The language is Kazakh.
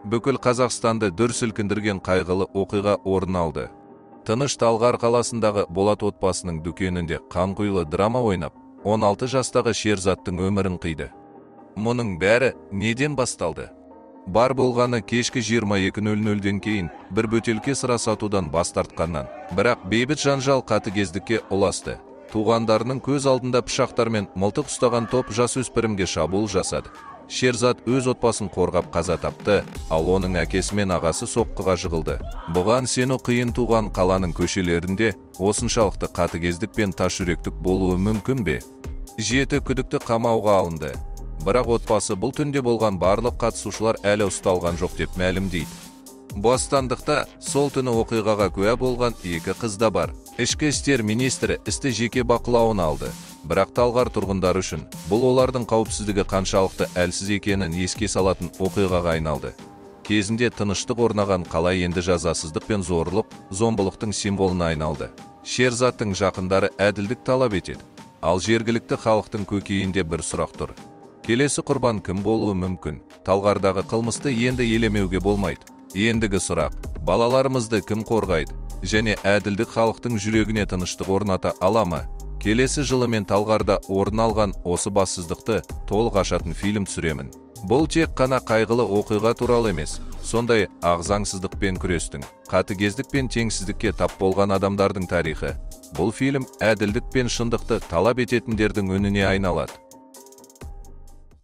бүкіл Қазақстанды дүр сілкіндірген қайғылы оқиға орын алды. Тыныш Талғар қаласындағы Болат отбасының дүкенінде қанқұйлы драма ойнап, 16 жастағы Шерзаттың өмірін қиды. Мұның бәрі неден басталды? Бар болғаны кешкі 22:00-ден кейін бір бөтелке сыра сатудан бас тартқаннан, бірақ бейбіт жанжал қатыгездікке ұласты. Туғандарының көз алдында пышақтармен мылтық ұстаған топ жасөспірімге шабуыл жасады. Шерзат өз отбасын қорғап қаза тапты, ал оның әкесі мен ағасы соққыға жығылды. Бұған сену қиын. Туған қаланың көшелерінде осыншалықты қатыгездік пен тасжүректік болуы мүмкін бе? 7 күдікті қамауға алынды. Бірақ отбасы бұл түнде болған барлық қатысушылар әлі ұсталған жоқ деп мәлімдейді. Бостандықта сол түні оқиғаға куә болған 2 қыз да бар. Ішкі істер министрі істі жеке бақылауына алды. Бірақ Талғар тұрғындары үшін бұл олардың қауіпсіздігі қаншалықты әлсіз екенін еске салатын оқиғаға айналды. Кезінде тыныштық орнаған қала енді жазасыздық пен зорлық, зомбылықтың символына айналды. Шерзаттың жақындары әділдік талап етеді. Ал жергілікті халықтың көкейінде бір сұрақ тұр. Келесі құрбан кім болуы мүмкін? Талғардағы қылмысты енді елемеуге болмайды. Ендігі сұрақ: балаларымызды кім қорғайды? Және әділдік халықтың жүрегіне тыныштық орната ала ма? Келесі жылы мен Талғарда орын алған осы бассыздықты толық ашатын фильм түсіремін. Бұл тек қана қайғылы оқиға туралы емес, сондай заңсыздықпен күрестің, қатыгездік пен теңсіздікке тап болған адамдардың тарихы. Бұл фильм әділдік пен шындықты талап ететіндердің үніне айналады.